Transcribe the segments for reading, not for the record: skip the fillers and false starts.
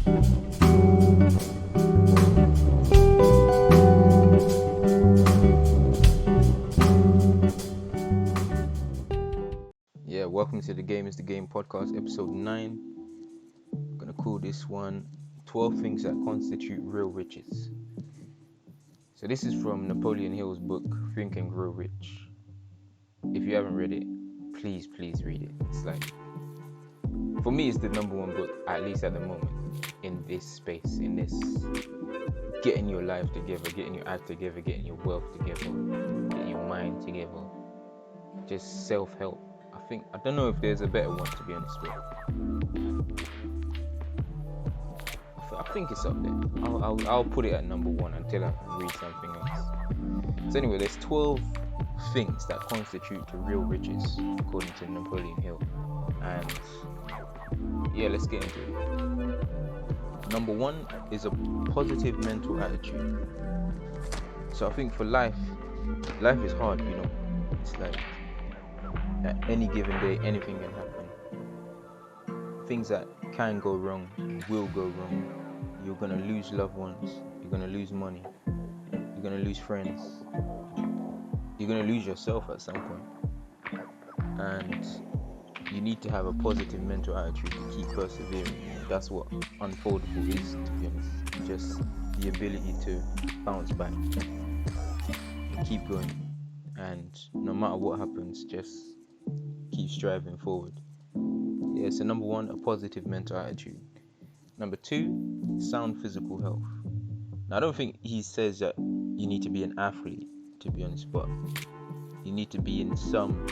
Yeah, welcome to the Game is the Game podcast, episode 9. I'm gonna call this one 12 Things That Constitute Real Riches. So this is from Napoleon Hill's book, Think and Grow Rich. If you haven't read it, please read it. It's like, for me, it's the number one book, at least at the moment, in this space, in this getting your life together, getting your act together, getting your wealth together, getting your mind together, just self-help. I don't know if there's a better one, to be honest, but I think it's up there. I'll put it at number one until I read something else. So anyway, there's 12 things that constitute real riches, according to Napoleon Hill. And yeah, let's get into it. Number one is a positive mental attitude. So I think for life is hard, you know. It's like, at any given day, anything can happen. Things that can go wrong will go wrong. You're going to lose loved ones. You're going to lose money. You're going to lose friends. You're going to lose yourself at some point. And you need to have a positive mental attitude to keep persevering. That's what Unfoldable is, to be honest. Just the ability to bounce back and keep going. And no matter what happens, just keep striving forward. Yeah, so number one, a positive mental attitude. Number two, sound physical health. Now, I don't think he says that you need to be an athlete, to be honest, but you need to be in some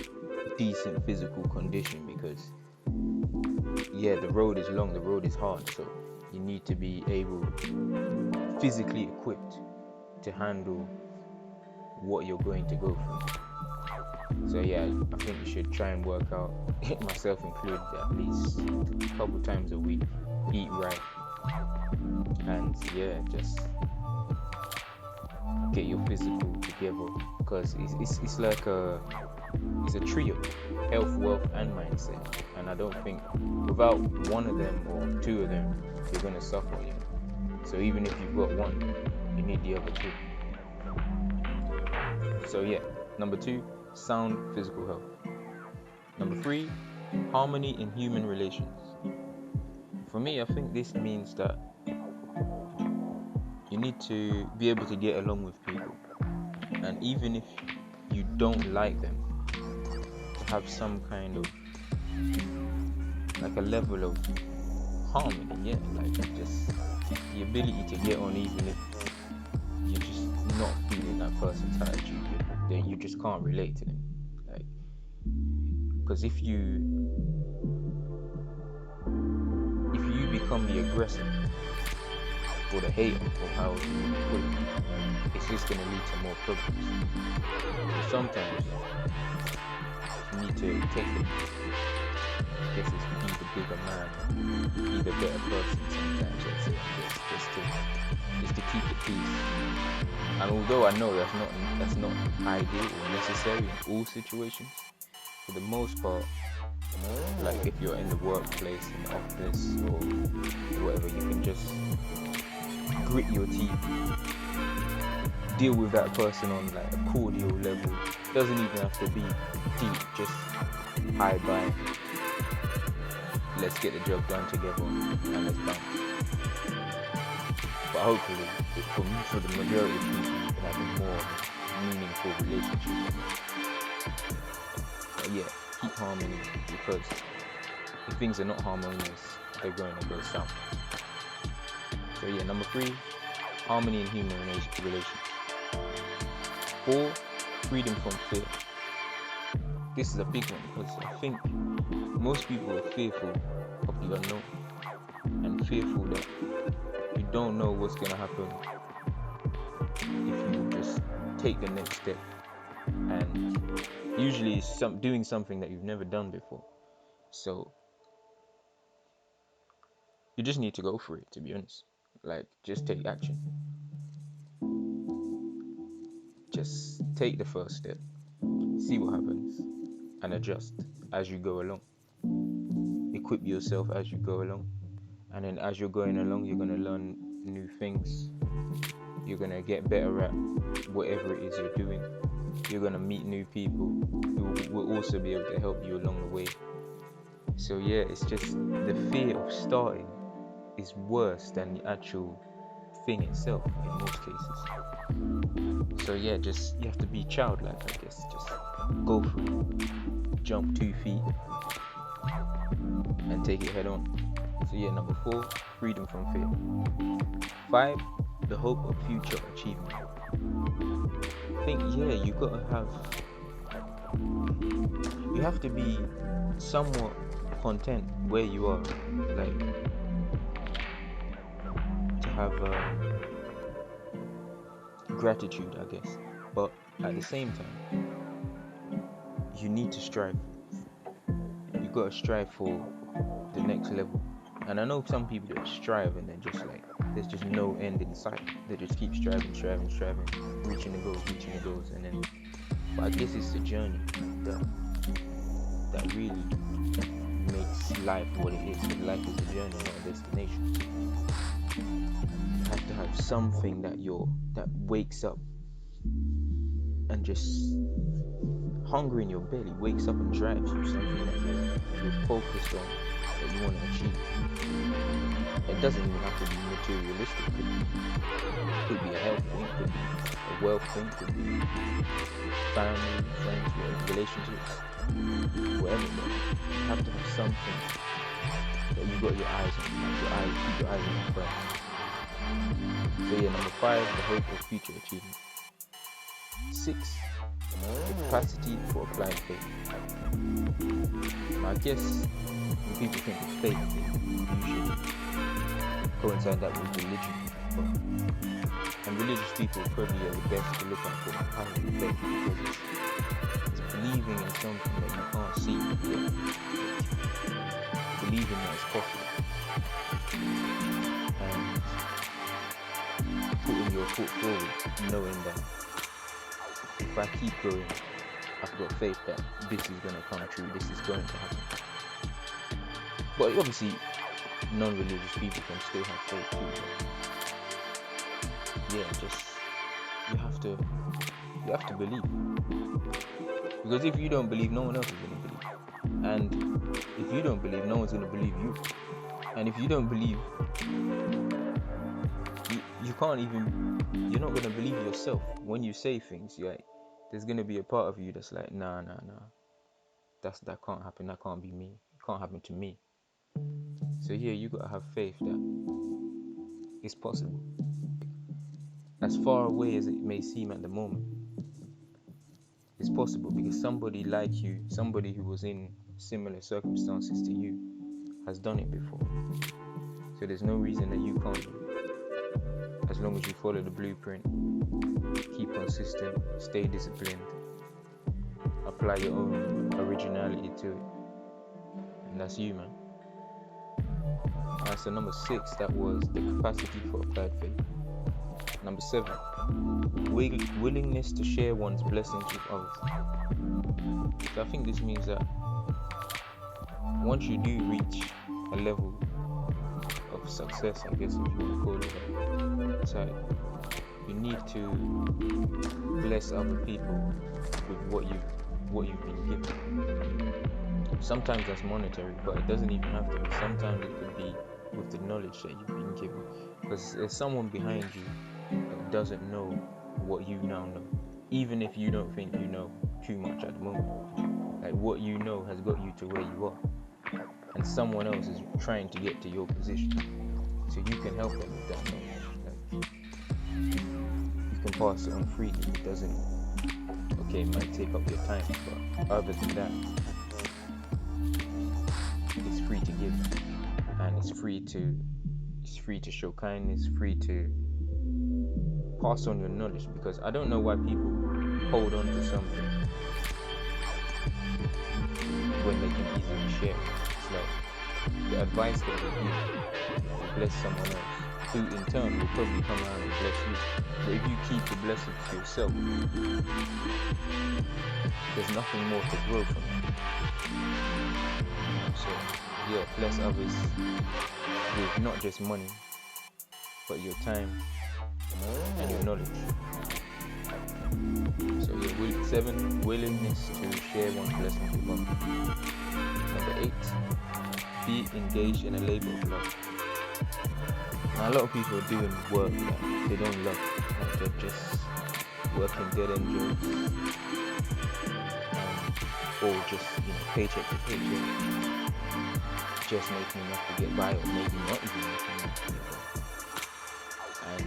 decent physical condition because, yeah, the road is long, the road is hard, so you need to be able, physically equipped to handle what you're going to go through. So yeah, I think you should try and work out, myself included, at least a couple times a week, eat right, and yeah, just get your physical together, because it's like it's a trio: health, wealth, and mindset. And I don't think without one of them or two of them, you're gonna suffer, you know. So even if you've got one, you need the other two. So yeah, number two, sound physical health. Number three, harmony in human relations. For me, I think this means that you need to be able to get along with people, and even if you don't like them, to have some kind of like a level of harmony, yeah, like just the ability to get on even if you're just not feeling that person's attitude, then you just can't relate to them. Like, because if you become the aggressor or the hater, or how you put it, it's just going to lead to more problems. So sometimes you need to take it. I guess it's be the bigger man, be the better person sometimes, let's say, just to keep the peace. And although I know that's not ideal or necessary in all situations, for the most part, like if you're in the workplace, in the office, or whatever, you can just grit your teeth, deal with that person on like a cordial level. It doesn't even have to be deep, just hi bye, let's get the job done together and let's bounce. But hopefully, for the majority of people, you can have a more meaningful relationship. But yeah, keep harmony, because if things are not harmonious, they're going to go south. So yeah, number three, harmony in human relations. 4, freedom from fear. This is a big one, because I think most people are fearful of the unknown, and fearful that you don't know what's going to happen if you just take the next step. And usually it's doing something that you've never done before. So you just need to go for it, to be honest. Like, just take action. Just take the first step, see what happens, and adjust as you go along. Equip yourself as you go along, And then as you're going along, you're going to learn new things. You're going to get better at whatever it is you're doing. You're going to meet new people who will also be able to help you along the way. So yeah, it's just the fear of starting is worse than the actual thing itself in most cases. So yeah, just you have to be childlike, I guess. Just go for it. Jump 2 feet and take it head on. So yeah, number 4, freedom from fear. 5, the hope of future achievement. I think you have to be somewhat content where you are, like to have gratitude, I guess. But at the same time, you need to strive. You gotta strive for the next level. And I know some people that strive and then just like there's just no end in sight. They just keep striving, reaching the goals, and then. But I guess it's the journey that really makes life what it is. But life is a journey, not a destination. You have to have something that wakes up and just hunger in your belly wakes up and drives you, something that you're focused on, that you want to achieve. It doesn't even have to be materialistic. It could be a health thing, it could be a wealth thing, it could be family, friends, relationships, whatever. But you have to have something that you got your eyes on. Keep your eyes on your prize. So yeah, number 5, the hope of future achievement. 6, the capacity for applied faith. Now I guess when people think of faith, they usually coincide that with religion. And religious people probably are the best to look at for having faith, because it's believing in something that you can't see, believing that it's possible, and putting your foot forward, knowing that if I keep going, I've got faith that this is going to come true, this is going to happen. But obviously, non-religious people can still have faith too. Yeah, just you have to believe, because if you don't believe, no one else is going to believe, and if you don't believe, no one's going to believe you, and if you don't believe, you're not going to believe yourself. When you say things, there's going to be a part of you that's like, nah, that can't happen, that can't be me, it can't happen to me. So yeah, you got to have faith that it's possible. As far away as it may seem at the moment, it's possible, because somebody like you, somebody who was in similar circumstances to you, has done it before. So there's no reason that you can't do it. As long as you follow the blueprint, keep consistent, stay disciplined, apply your own originality to it, and that's you, man. Alright, so number 6, that was the capacity for applied faith. Number 7, willingness to share one's blessings with others. So I think this means that once you do reach a level of success, I guess if you want to call it that, it's like you need to bless other people with what you've been given. Sometimes that's monetary, but it doesn't even have to be. Sometimes it could be with the knowledge that you've been given, because there's someone behind you that doesn't know what you now know, even if you don't think you know too much at the moment. Like, what you know has got you to where you are, and someone else is trying to get to your position, so you can help them with that knowledge. Like, you can pass it on freely. It doesn't, it might take up your time, but other than that, it's free to give, and it's free to show kindness, free to pass on your knowledge, because I don't know why people hold on to something when they can easily share it. It's like the advice that you give will bless someone else, who in turn will probably come around and bless you. But if you keep the blessing to yourself, there's nothing more to grow from it. So bless others with not just money, but your time and your knowledge. So 7, willingness to share one's blessings with others. Number 8, be engaged in a labor of love. Now, a lot of people are doing work that they don't love. Like they're just working dead-end jobs, or just paycheck to paycheck, just making enough to get by, or maybe not even making enough to get by. And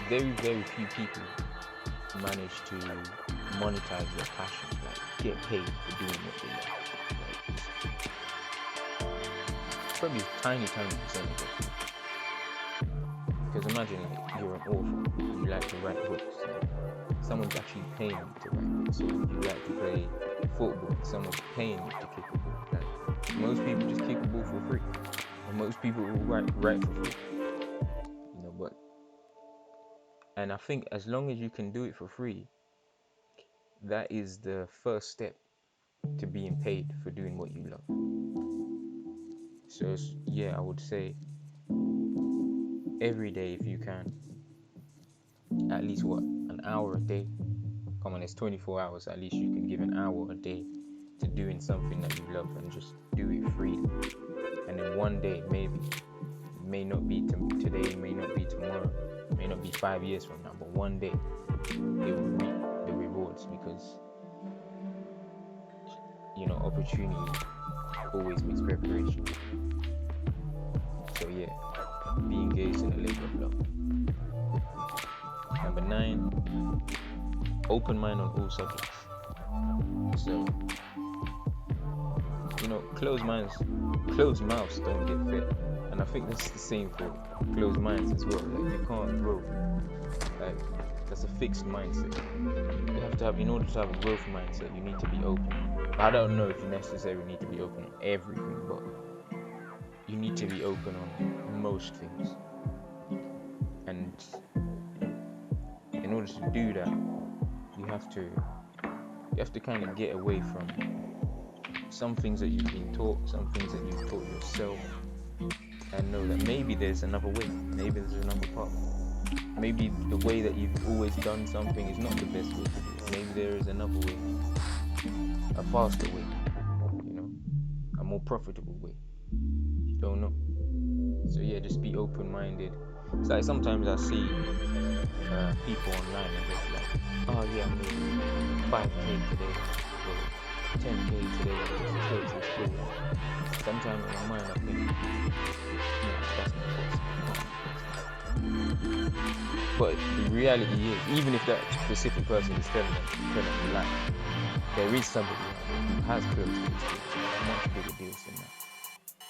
very, very few people manage to monetize their passion, like get paid for doing what they love. Like, probably a tiny percentage of it. Because imagine, like, you're an author, you like to write books, someone's actually paying you to write books, or you like to play football, someone's paying you to kick a ball. Like, most people just kick a ball for free, and most people will write for free. And I think as long as you can do it for free, that is the first step to being paid for doing what you love. So I would say every day, if you can, at least an hour a day. Come on, it's 24 hours. At least you can give an hour a day to doing something that you love, and just do it freely. And then one day, maybe, it may not be today, may not be tomorrow, may not be 5 years from now, but one day it will reap the rewards, because opportunity always makes preparation. So be engaged in a labor of love. Number 9, open mind on all subjects. So closed mouths don't get fed, and I think that's the same for closed minds as well. Like, you can't grow. Like, that's a fixed mindset. You have to have, in order to have a growth mindset, you need to be open. I don't know if you necessarily need to be open on everything, but you need to be open on most things. And in order to do that, you have to kind of get away from some things that you've been taught, some things that you've taught yourself, and know that maybe there's another way, maybe there's another path. Maybe the way that you've always done something is not the best way to do it. Maybe there is another way, a faster way, a more profitable way. You don't know. So just be open-minded. It's like sometimes I see people online and they're like, oh yeah, I made 5K today, or 10K today, or this is cool. Sometimes in my mind I think, that's not possible. But the reality is, even if that specific person is telling you lie, there is somebody who has closed deals, much bigger deals than that.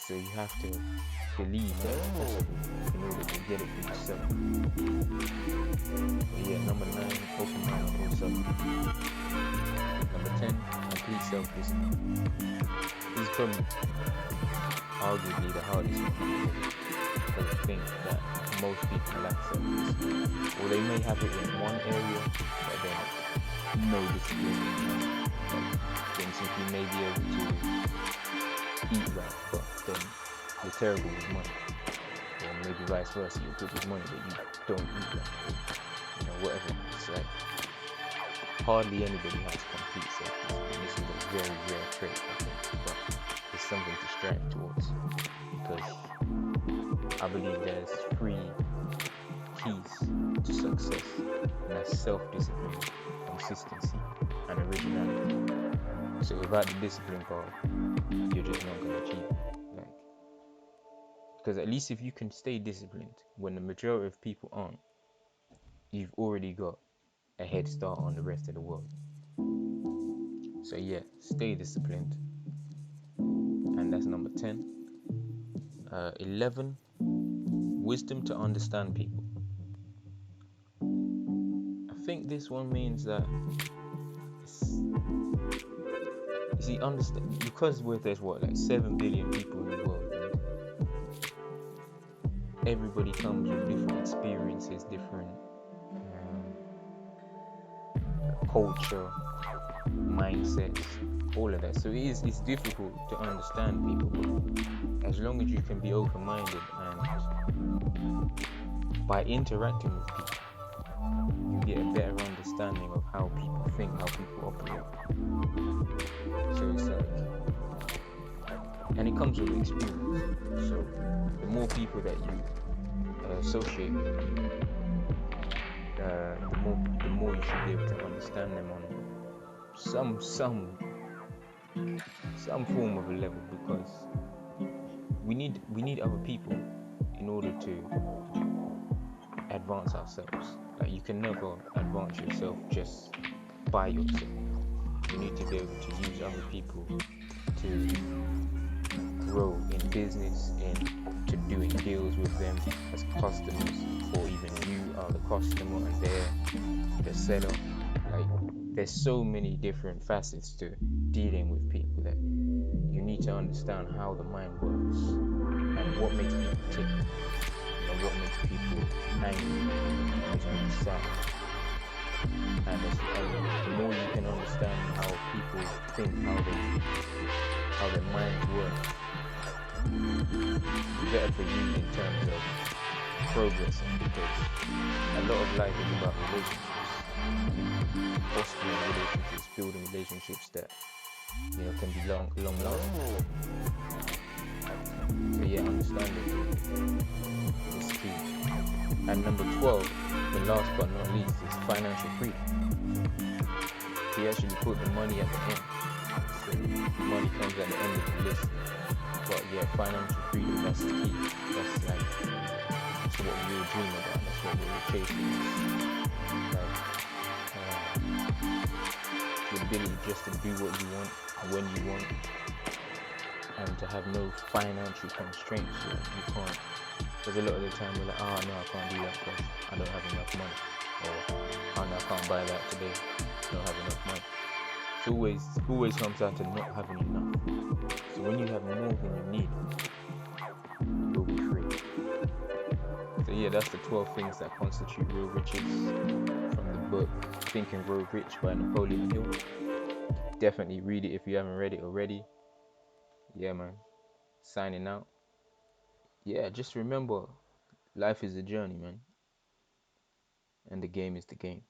So you have to believe that it's possible in order to get it for yourself. But number 9, open mind on all subjects. Number 10, complete self-discipline. This is probably arguably the hardest one, because I think that most people lack self-discipline, or they may have it in one area, but then no discipline. For instance, you may be able to eat right, but then you're terrible with money. Or maybe vice versa, you're good with money, but you don't eat right. Whatever. It's like hardly anybody has complete self-discipline. This is a very rare trait, I think, but it's something to strive towards, because I believe there's 3 keys to success, and that's self-discipline, consistency, and originality. So without the discipline part, you're just not going to achieve it. Because at least if you can stay disciplined when the majority of people aren't, you've already got a head start on the rest of the world. So stay disciplined. And that's number 10. 11, wisdom to understand people. I think this one means that understand, because there's 7 billion people in the world, right? Everybody comes with different experiences, different culture, mindsets, all of that. So it's difficult to understand people, but as long as you can be open-minded and by interacting with people, you get a better understanding of how people think, how people operate. So it's like, and it comes with experience. So the more people that you associate with, the more you should be able to understand them on some form of a level, because we need other people in order to advance ourselves. Like, you can never advance yourself just by yourself. You need to be able to use other people to grow in business, to doing deals with them as customers, or even you are the customer and they're the seller. Like, there's so many different facets to dealing with people that you need to understand how the mind works and what makes people tick, and what makes people angry, what makes people sad. And the more you can understand how people think, how their minds work, the better for you in terms of progressing, because a lot of life is about relationships, fostering relationships, building relationships that can be long lasting. So yeah, understanding is key. And number 12, the last but not least, is financial freedom. He actually put the money at the end. So money comes at the end of the list. But yeah, financial freedom, that's the key. That's what we all dream about. That's what we all chasing. Like, the ability just to do what you want, when you want, and to have no financial constraints. So you can't. Because a lot of the time we're like, oh no, I can't do that because I don't have enough money. Or, oh no, I can't buy that today, I don't have enough money. It always comes down to not having enough. So when you have more than you need, you'll be free. So yeah, that's the 12 things that constitute real riches, from the book Think and Grow Rich by Napoleon Hill. Definitely read it if you haven't read it already. Yeah, man. Signing out. Yeah, just remember, life is a journey, man. And the game is the game.